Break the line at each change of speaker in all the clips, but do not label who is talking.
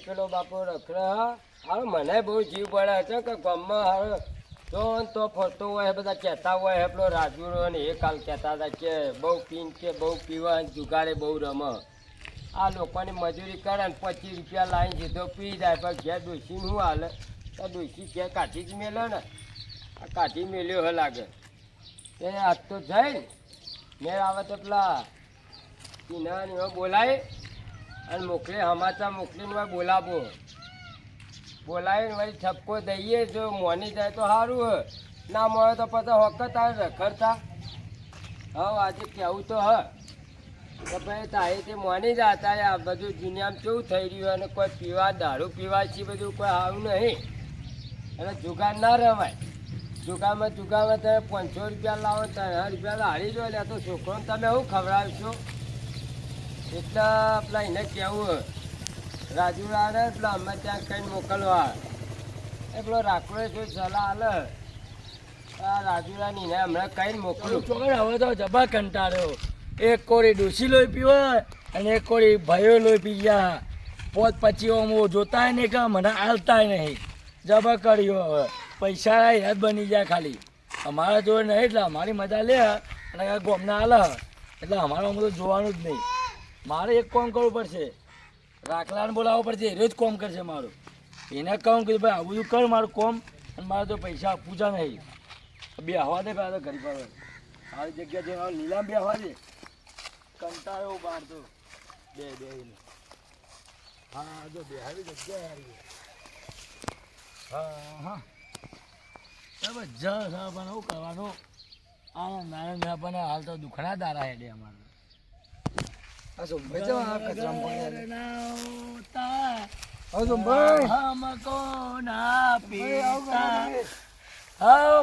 પેલો બાપો રખડા હારો મને બહુ જીવ પડે છે કે ગામમાં હારો તો ફરતો હોય બધા કહેતા હોય પેલો રાજુરો ને એ કાલ કહેતા હતા કે બહુ પીન કે બહુ પીવા જુગારે બહુ રમે આ લોકોની મજૂરી કરે ને 25 રૂપિયા લાવીને સીધો પી જાય પણ ઘેર ડોસી શું હાલે તો ડોસી ઘેર કાઢી જ મેલે ને આ કાઢી મેલ્યો હે લાગે એ આજ તો જઈને મેં આવે તો પેલા પીના ને બોલાય અને મોકલે સમાચાર મોકલીને બોલાવો બોલાવીને વળી ઠપકો દઈએ જો મોની જાય તો સારું હ ના મળે તો પછી વખત આવે રખડતા હવે આજે કહેવું તો હ તો ભાઈ તારી તે મોની જ હતા આ બધું દુનિયામાં કેવું થઈ રહ્યું અને કોઈ પીવા દારૂ પીવા છે બધું કોઈ સારું નહીં અને જુગાર ના રમાય જુગારમાં તમે 500 રૂપિયા લાવો 3000 રૂપિયા હારી જો એટલે તો છોકરોને તમે શું ખવડાવશો એટલે પેલા એને કહેવું રાજુ આવે એટલે અમે ત્યાં કઈ મોકલવા એ પેલો રાખડો શું સલાહ હાલે આ રાજુરાની ને હમણાં કઈ મોકલું
ચોકડ હવે તો જબા કંટાળ્યો એક કોરી ડોસી લોહી પીવો અને એક કોરી ભાઈઓ લોહી પી ગયા પોત પછી હું જોતા નહીં કે મને હાલતા નહીં જબા કર્યો હવે પૈસા યાદ બની જાય ખાલી અમારા જોડે નહીં એટલે અમારી મજા લે અને ગોમના હાલે એટલે અમારા બધું જોવાનું જ નહીં મારે એક કામ કરવું પડશે રાખલાને બોલાવવો પડશે એ જ કામ કરશે મારું એને કહું કે ભાઈ આવું બધું કર મારું કામ અને મારે તો પૈસા આપવું જ નહીં બે હવા દે પહેલાં તો ઘડી પર સારી જગ્યા છે લીલામ બે હવા દે કંટાળો બહાર તો બે હા જો બે આવી જગ્યા હારી હા બરાબર જસ પણ શું કરવાનું આનંદ આપણને હાલ તો દુખણા દારા હેડે અમારે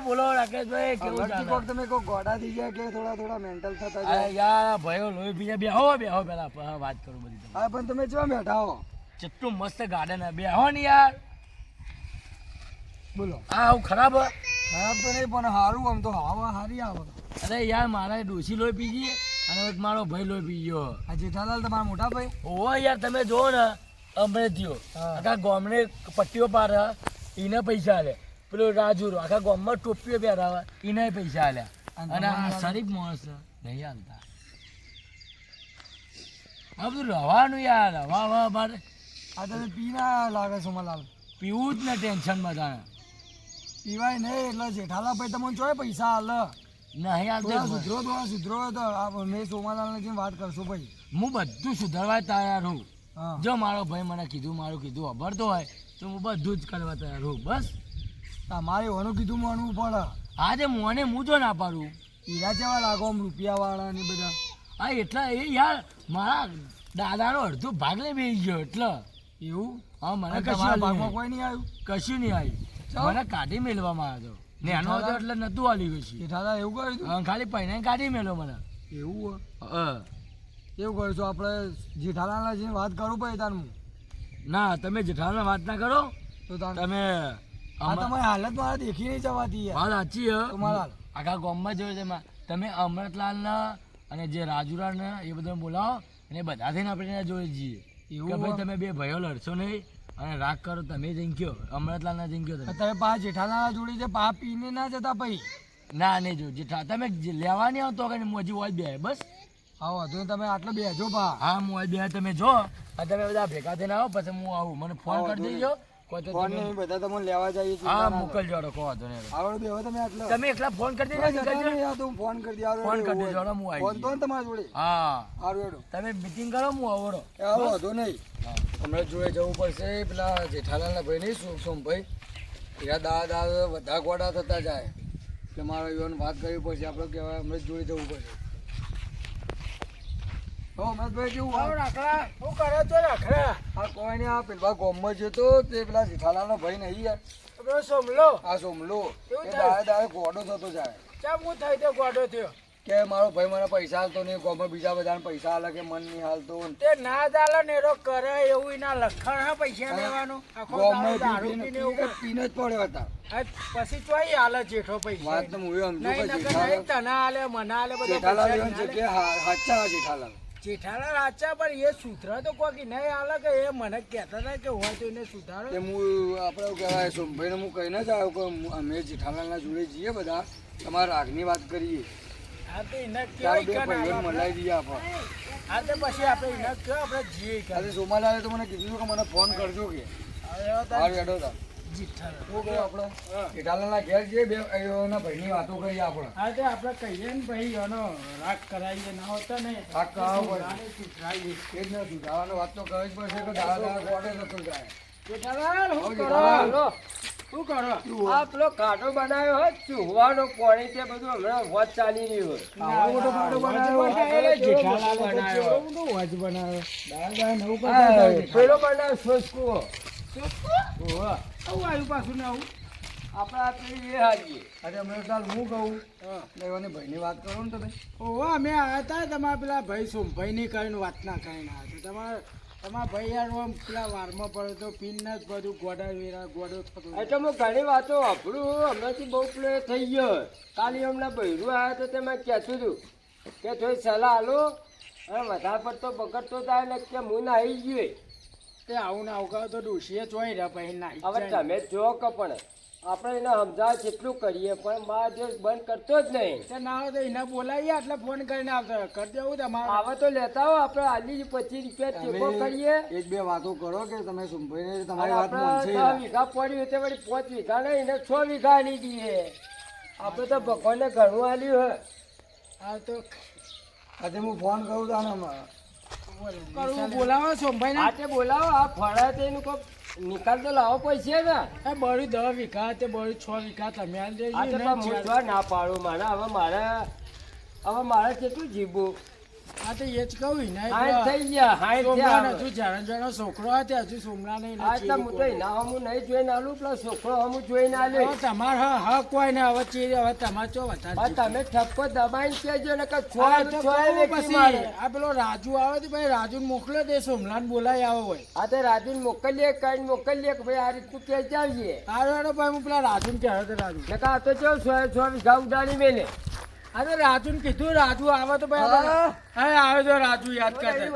બોલો રાકેશભાઈ કેવું તમે ગોડા થઈ ગયા કે થોડા મેન્ટલ થતા યાર ભાઈઓ લોહી બીજા બેહો પેલા વાત કરું બધી હા પણ તમે કેવા બેઠા હો કેટલું મસ્ત ગાર્ડન હે બેહો ને યાર બોલો આવું ખરાબ તો નહીં પણ સારું આમ તો હવા સારી આવે અરે યાર મારા ડોસી લોહી પી ગઈ અને મારો ભાઈ લોહી પી ગયો આ જેઠાલાલ તમારા મોટા ભાઈ ઓ યાર તમે જોવો ને અમને થયો આખા ગામને પટ્ટીઓ પાર એને પૈસા આલે પેલો રાજુરો આખા ગામમાં ટોપીઓ પહેરાવે એને પૈસા આલ્યા અને આ શરીફ માણસ નહીં હાલતા આ બધું રવાનું યાર હવા મારે આ તમે પી ના લાગે સોમાલાલ પીવું જ ને ટેન્શનમાં જાણે પીવાય નહીં એટલે જેઠાલાલ ભાઈ તમને જોયે પૈસા હાલ નહીં હાલતો સુધરો તો મેં સોમાલાલને જેમ વાત કરશો ભાઈ હું બધું સુધારવા તૈયાર હું જો મારો ભાઈ મને કીધું ખબરતો હોય તો હું બધું જ કરવા તૈયાર હું બસ તમારે ઓનું કીધું માનવું પડે આજે મોને હું જો ના પાડું હીરા જેવા લાગો આમ રૂપિયાવાળા ને બધા હા એટલા એ યાર મારા દાદાનો અડધો ભાગ લઈ બેસી ગયો એટલે એવું હા મને કશું ભાગમાં કોઈ નહીં આવ્યું કશું નહીં આવ્યું મને કાઢી મેળવામાં આવ્યો નેનો હતો એટલે નતું હાલી ગયું જેઠાલાલ એવું કર્યું ખાલી પૈને કાઢી મેળ્યો મને એવું એવું કર્યું છું આપણે જેઠાલાલને જઈને વાત કરું પછી તારું ના તમે જેઠાલાલને વાત ના કરો તો તમે તમારી હાલત મારે દેખી નહીં જવાતી વાત સાચી તમારા આખા ગામમાં જોયું તેમાં તમે અમૃતલાલને અને જે રાજુરાને એ બધા બોલાવો અને બધા થઈને આપણે જોઈ જઈએ એવું ભાઈ તમે બે ભાઈઓ લડશો નહીં અને રાગ કરો તમે જંક્યો અમૃતલાલ ના જંક્યો તમે પા જેઠાલાલ જોડી છે પા પીને ના જતા પછી ના નહીં જો જેઠા તમે લેવા નહીં આવતો કે મોજી હોય બે બસ આવો તો તમે આટલો બેજો પા હા મોજ બે તમે જો તમે બધા ભેગા થઈને આવો પછી હું આવું મને ફોન કરી દેજો ફોન નહીં બધા તમને લેવા જઈએ હા મોકલજો કહો વાંધો નહીં આવડો બેહો તમે આટલો તમે એકલા ફોન કરી દેજો તો હું ફોન કરી દઉં ફોન કરી દેજો હું આવી ફોન તો તમારા જોડે હા આવડો તમે મીટિંગ કરો હું આવડો આવો વાંધો નહીં હમણાં જોડે જવું પડશે પેલા જેઠાલાલના ભાઈ નહીં સોમભાઈ એના દાદા બધા ગોડા થતા જાય એટલે મારે એવાની વાત કરવી પડશે આપણે કહેવાય હમણાં જોડે જવું પડશે ઉમેશભાઈ કેવું રાખડા શું કરે છો રાખડા આ કોઈ નહીં આ પેલા ગામમાં જતો તે પેલા જેઠાલાલનો ભાઈ નહીં યાર સોમલો આ સોમલો એ દાડે ગોડો થતો જાય કેમ હું થઈ તો ગોડો થયો કે મારો ભાઈ મને પૈસા હાલતો નહીં ગામમાં બીજા બધાને પૈસા હાલે કે મન નહીં હાલતો તે ના ચાલે ને એનો કરે એવું એના લખણ હા પૈસા લેવાનું પીને જ પડ્યો હતા પછી ચોઈ હાલે જેઠો પૈસા વાત તો હું સમજુ તને હાલે મને હાલે બધા જેઠાલાલ સાચા જેઠાલાલ
જેઠાલાલ રાચા પણ એ સુધરા તો કોઈ નહીં આલે કે એ મને કહેતા હતા કે હોય તો એને સુધારો.
તે હું આપણે શું કહેવાય સોમભાઈને હું કહીને જ આવ્યો કે અમે જેઠાલાલના જોડે જઈએ બધા તમારા રાગની વાત કરીએ.
હા તો એને
ચાર
કેવું
બે ભાઈઓને મલાઈ દઈએ આપણે.
હા તો પછી આપણે એને કયો આપણે જઈએ કે
આજે સોમાલાલે તો મને કીધું કે મને ફોન કરજો કે હાર બેઠો હતા.
જેઠાલાલ
શું કહું આપણે જેઠાલાલના ઘેર જઈએ બે એના ભાઈની વાતો કરીએ આપણે.
હા તો આપણે કહીએ ને ભાઈ એનો રાગ કરાવીએ ના હોતા ને
રાગ કરાવવો પડે.
સુધારે સુધરાવીએ.
એ જ નથી દાવાનો વાત તો કરવી જ પડશે કે દાડા કોટે નતો જાય.
જેઠાલાલ શું કરો
હાલો,
શું કરો
આ પેલો કાંટો બનાવ્યો હોય ચૂહવાનો પાણી તે બધું હમણાં વધ ચાલી રહ્યું હોય.
આવડો મોટો કાંટો બનાવ્યો.
જેઠાલાલ
બનાવ્યો.
વજ બનાવ્યો દાદા નવું
હા,
કરતા
પેલો બનાવ્યો સોસકુઓ.
આવું આવ્યું પાછું ને આવું
આપણે આ પેલી એ હારીએ.
અરે અમે ચાલ હું કહું લેવાની ભાઈની વાત કરો ને તમે.
ઓહો અમે આવ્યા હતા તમારા પેલા ભાઈ સોમભાઈની કરીને વાત ના કરીને આવ્યા હતા તમારા ભાઈ યાર આમ પેલા વારમાં પડે તો પીન જ બધું ગોડા વેરા ગોડો થતો
એટલે હું ઘણી વાતો વાપરું હમણાંથી બહુ પ્લે થઈ ગયો. કાલે હમણાં બૈરું આવ્યો તો તેમાં કહેતું હતું કે થોડી સલાહ આલો અને વધારે પડતો બગડતો થાય ને કે હું નાહી ગયો.
તે આવું ને આવું કહો તો ડોશીએ ચોઈ રહ્યા પછી નાહી
હવે
જાય.
તમે જો કે પણ આપણે એને સમજાવે કેટલું કરીએ પણ મારા જે બંધ કરતો જ નહીં.
તે ના હોય તો એને બોલાવીએ એટલે ફોન કરીને આવતા કરી દેવું તમારે
આવે તો લેતા હો આપણે આલી 25 રૂપિયા ટેકો કરીએ.
એક બે વાતો કરો કે તમે સોમભાઈને
અને
તમારી વાત
આપણે
માનશે.
10 વીઘા પડ્યું તે વળી 5 વીઘા નહીં એને 6 વીઘા આલી દઈએ. આપણે તો ભગવાનને ઘણું આલ્યું હે.
હા તો
આજે હું ફોન કરું તાને હમણાં.
કરવું બોલાવો સોમભાઈ
આ તે બોલાવો આ ફળા તેનું કોક નિકાલ તો લાવો પૈસે ને.
ને બળી 10 વીઘા તે બળી 6 વીઘા તમે આલી દેજો
આ તો
ને
પણ હું
ચાર-
જો ના પાડું મારે કેટલું જીવવું.
હા તો એ જ કહું ને
હાય થઈ ગયા હાય
સોમલાને
થયા.
હજુ જણા છોકરો હતો હજુ સોમલાને એને
આ તો હું તો
ચીરી
એના હમું નહીં જોઈને આલું પેલો છોકરો હમું જોઈને આલ્યો.
હવે તમારે હક હોય ને હવે ચીરી હવે તમારે ચો
આ
વધારે
તમે ઠપકો દબાઈને કહેજો ને કે
હા,
છોડ
તો
છોડ
કહું
વેચી
પછી
મારે.
આ પેલો રાજુ આવે તો ભાઈ રાજુ મોકલો દે સોમલાને બોલાય આવો હોય
આ તો રાજુને મોકલીએ કઈ મોકલીએ કે ભાઈ આ રીતનું કે ચાલીએ.
હારો ભાઈ હું પેલા રાજુને કહેતો હતો રાજુ
નકા આ તો જો 100 વીઘા ઉડાડી મેલે.
હા તો રાજુને કીધું રાજુ આવે તો ભાઈ આપણે- હા આવે તો રાજુ યાદ કરતા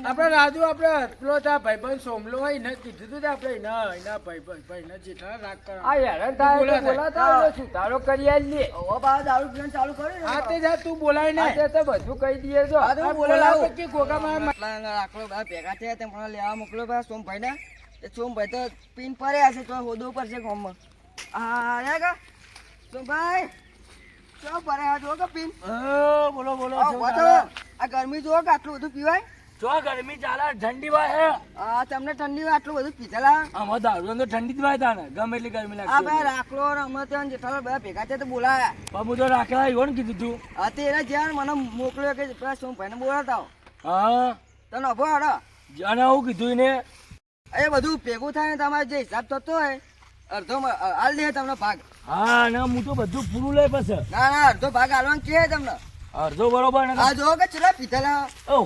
આપણે રાજુ આપણે પેલો ત્યાં ભાઈબંધ સોમલો હોય ને કીધું હતું આપણે એના ભાઈ જેઠા રાગ
આ
કરા
હેરાન થાય તો બોલાતા હોય તો સુધારો કરી આલીએ.
હા તે જા તું બોલાય ને
આ તે તો બધું કહી દઈએ જો.
આ બોલાવ કે ગોગામાં
આકડો બધા ભેગા થયા તે મને લેવા મોકલ્યો ભાઈ સોમભાઈ ને તે સોમભાઈ તો પીન પડ્યા છે તો હોદો ઉપર છે ગામમાં હા રહ્યા કા સોમભાઈ ચો પડ્યા જો કે પીન
બોલો બોલો
આ વાતો, આ ગરમી જો કે આટલું બધું પીવાય
જો ગરમી ચાલે ઠંડી વાય
આ તમને ઠંડી હોય આટલું બધું પીધેલા
આમાં દારૂ તો ઠંડી જ વાય તાને ગમે એટલી ગરમી
આ
લાગતી
ભાઈ રાખલો ને અમે ત્યાં જેઠાલાલ બધા ભેગા થયા તો બોલાયા
પણ હું તો રાખેલા એવું ને કીધું તું
હા તે એને જ્યાં મને મોકલ્યો કે પેલા સોમભાઈને બોલાવતા આવો.
હા
તને અભો હાડો
અને આવું કીધું એને
એ બધું ભેગું થાય ને તમારે જે હિસાબ થતો હોય અડધો હાલ દે તમને ભાગ
હા ને હું તો બધું પૂરું લઈ પછી
ના ના અડધો ભાગ હાલવાનું કે તમને
અડધો બરોબર ને
આ જો કે ચલા પીધેલા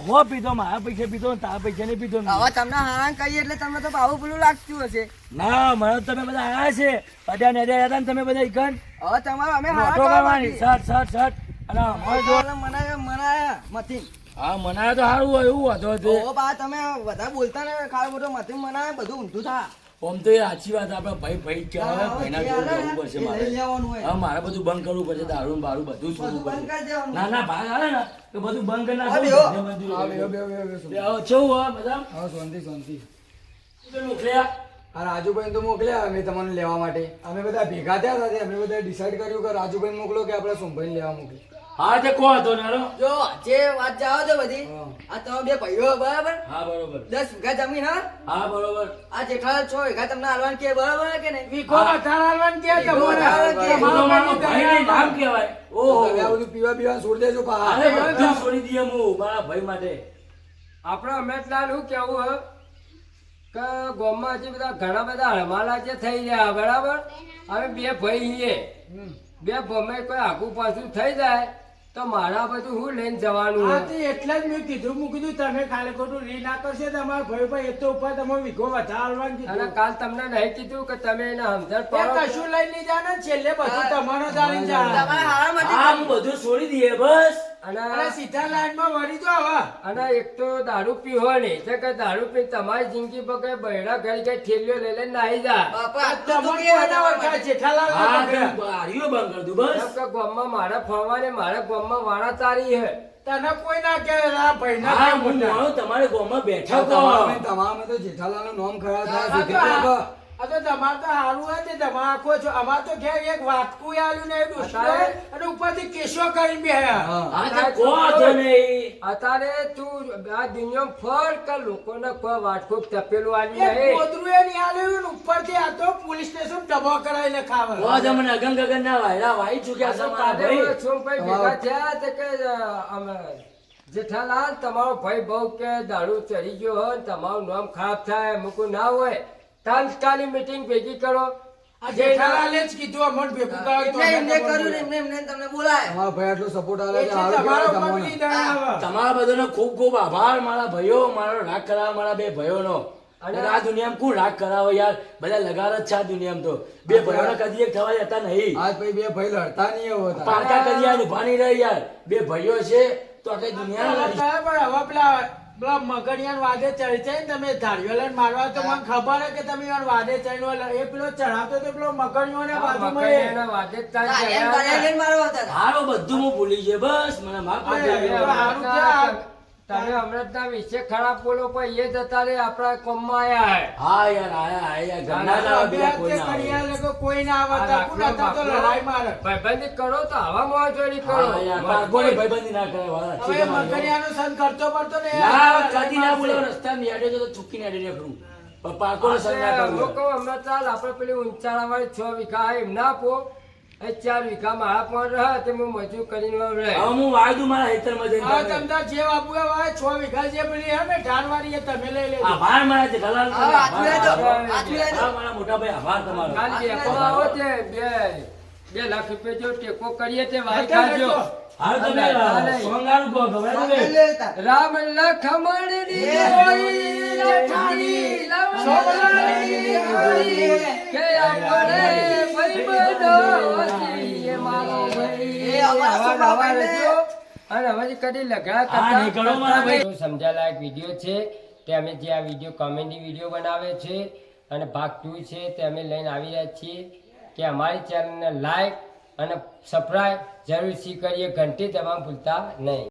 હો પીધો મારા પૈસા પીધો ને તારા પૈસા નહીં પીધો
હવે તમને હારાન કહીએ એટલે તમને તો આવું પેલું લાગતું હશે
ના મને તમે બધા આવ્યા છે અડ્યા ને અડ્યા હતા ને તમે બધા ઈકન
હવે તમારે અમે
મોટો કરવાની
હારા
શર્ટ શર્ટ શર્ટ અને અમારે જો
મનાયા મથી
હા મનાય તો સારું હોય એવું હતો તે
ઓ બા તમે વધારે બોલતા ને ખાલી બધું મથી મનાય બધું ઊંધું થા
આમ તો એ સાચી વાત આપણે ભાઈ કહેવાય ભાઈના જોડે જવું પડશે મારે
લઈ લેવાનું હોય
હા મારે બધું બંધ કરવું પડશે દારૂ ને બારૂ બધું છોડવું
બધું બંધ કરી
પડશે
દેવાનું.
ના ના ભાગ આવે ને તો બધું બંધ કરી
હા, બેહો.
નાખો
હા બે બે બે બે
કેવું હોય બધા
હા શાંતિ શાંતિ.
મોકલ્યા
આ રાજુભાઈ તો મોકલ્યા અમે તમને લેવા માટે અમે બધા ભેગા થયા હતા તે અમે બધા ડિસાઈડ કર્યું કે રાજુભાઈ મોકલો કે આપણે સોમભાઈ લેવા મોકલી.
હા તે કોણ હતો નાનો
જો જે વાત જાઓ છો બધી
હા.
આ તમે બે ભાઈઓ બરાબર
હા બરોબર
10 વીઘા જમીન હા
હા બરોબર
આ જેઠાલાલ 6 વીઘા તમને હાલવાનું કે બરાબર કે નહીં
વીઘો વધારે હાલવાનું કે
વીઘો વધારે કે?
તમારો ભાઈનું નામ કહેવાય ઓહો
તમે આ બધું પીવા પીવા છોડી દેજો પા.
અરે બધું છોડી દઈએ હું મારા ભાઈ માટે
આપણે અમેટલાલ શું કેવું હે કે ગામમાં હજી બધા ઘણા બધા હળમાલા જે થઈ રહ્યા બરાબર. હવે બે ભાઈ છીએ બે ભાઈ કોઈ આગુ પાછું થઈ જાય તો મારા બધું હું લઈને જવાનું
હા
હે?
તે એટલે જ મેં કીધું તમે ખાલી ખોટું રી ના કરશે તમારા ભાઈ એ તો ઉપર તમે વીઘો વધારે હાલવાનું
અને
કીધું
કાલ તમને નહીં કીધું કે તમે એને સમજણ
એ
પાડો
કશું લઈ નહીં જાને છેલ્લે બધું તમારો જાણી
તમારે
જાય
હારા માટે
હા હું બધું છોડી દઈએ બસ
અને
અને સીધા લાઈનમાં વળી જો હવે
અને એક તો દારૂ પીવો નહીં તો કે દારૂ પી તમારી જિંદગી પર કઈ બહેરા ઘડી કઈ ઠેલીઓ લઈ લઈને નાહી જાય
બાપા આટલું તો
તમને
કેવા
કોના ઓળખાય? જેઠાલાલ
હા
ને પકડ્યા.
બારીઓ બંધ કર દઉં બસ
એમ કે ગામમાં મારે ફરવાની મારે ગામમાં વાળા તારી હે
તને કોઈ ના કહે આ ભાઈના
હા
કેમ
હું
મોટા?
માનો તમારે ગામમાં બેઠા
તમામે તો જેઠાલાલનું નામ ખરાબ
આ
થાય
તો આ તો તમારે તો સારું હોય તે તમે આખો છો અમાર તો ઘેર એક વાટકું આલ્યું ને એ ડૂસલો અને ઉપરથી કેસો કરીને બેહ્યા.
આ તો કો તો નહીં
અત્યારે તું આ દુનિયામાં ફર કે લોકોને કોઈ વાટકું તપેલું આવી
એક
નહીં
ગોદરું એ નહીં આલ્યું ને ઉપરથી આ તો પોલીસ સ્ટેશન ડબો કરાવીને ખાવે.
કો તમને અગન ગગન ના વાયરા વાઈ ચૂક્યા છે મારા ભાઈ
સોમભાઈ ભેગા થયા તે કે અમે જેઠાલાલ તમારો ભાઈ બહુ કે દારૂ ચડી ગયો હોય ને તમારું નામ ખરાબ થાય મૂકું ના હોય તાત્કાલિક મીટિંગ ભેગી કરો
આ જેઠાલાલે જ કીધું અમને ભેગું કરાવ્યું તો
એમને
અમે
કર્યું ને એમને તમને બોલાય
તમારા ભાઈ આટલો સપોર્ટ આલે છે
એટલે
હારું
તમારો
કહેવાય
પગલી
તમને.
દળ આવે.
તમારા બધાનો ખૂબ ખૂબ આભાર મારા ભાઈઓ મારો રાગ કરાવવા મારા બે ભાઈઓનો અને આ દુનિયામાં કોણ રાગ કરાવે યાર બધા લગાર જ છે આ દુનિયામાં તો બે ભાઈઓને કદી એક થવા જતા નહીં
આજ પછી બે ભાઈ લડતા નહીં હવે તારે.
પારકા કદી આ ઉભા નહીં રહે યાર બે ભાઈઓ છે તો આખી દુનિયા
હવે હવે પેલા મગડિયાને વાદે ચડી છે ને તમે ધારીઓ લઈને મારવા તો મને ખબર હે કે તમે યાર વાદે ચડ્યો એ પેલો ચડાવતો તો પેલો મગડિયો ને બાજુમાં એ.
મકાઈના વાદે જ તારી
એમ
ગયા
કરે લઈને મારવા હતા
હારો બધું હું ભૂલી ગયો બસ મને માફ
અરે,
કરી
હવે હારું છે આ.
તમે હમણાં વિશે ખરાબ બોલો પણ એ જતા રે આપણા કોમમાં આયા હે
હા યાર આયા આયા ઘરના ના બીજા કોઈ ના આવે.
કડિયા લોકો કોઈ ના આવતા કોણ હતા તો લડાઈ મારે.
ભાઈબંધી કરો તો આવા મોજોરી કરો
હા યાર પારકોની ભાઈબંધી ના કરે વાળા
હવે મગડિયાનો સંગ કરતો પડતો ને
ના કદી ના બોલો રસ્તામાં યાડે તો ચૂકી ના ડેડે કરું પણ પારકોનો સંગ ના
હું
કરું
કહું હમણાં ચાલ આપણે પેલી ઊંચાળા વાળી 6 વીઘા એમ ના આપો એ 4 વીઘા મારા પણ રહે તે હું મજૂર કરીને રહે
હવે હું વાયદું મારા હેતરમાં જઈને
હવે
તમે.
તમને જે બાપુ હોય 6 વીઘા જે પેલી હે ને ઢાળવાળી એ તમે લઈ લેજો.
આભાર મારા જેઠાલાલ
હવે હાથું લેજો,
આભાર.
હાથું લેજો.
હા, મારા મોટા ભાઈ આભાર તમારો
કાલ બેંકમાં આવો તે 2 લાખ રૂપિયા જો ટેકો કરીએ તે વારી ખાજો
હાલ તમે સોંગારું કહો ખબર છે ને?
રામ લખમણની જોઈ લઠાણી લવણની જોઈ કે આપણે ભાઈબંધો છીએ મારો ભાઈ.
એ આવા
આવા
સોમા
નવા
ભાઈને.
રહેજો. અને હવે કદી લગા
હા, નહીં કરો મારા ભાઈ.
સમજાયેલા એક વિડીયો છે તે અમે જે આ વિડીયો કોમેડી વિડીયો બનાવે છે અને ભાગ 2 છે તે અમે લઈને આવી રહ્યા છીએ કે અમારી ચેનલને લાઈક અને સબસ્ક્રાઇબ જરૂરથી કરીએ ઘંટી દબાવવાનું ભૂલતા નહીં.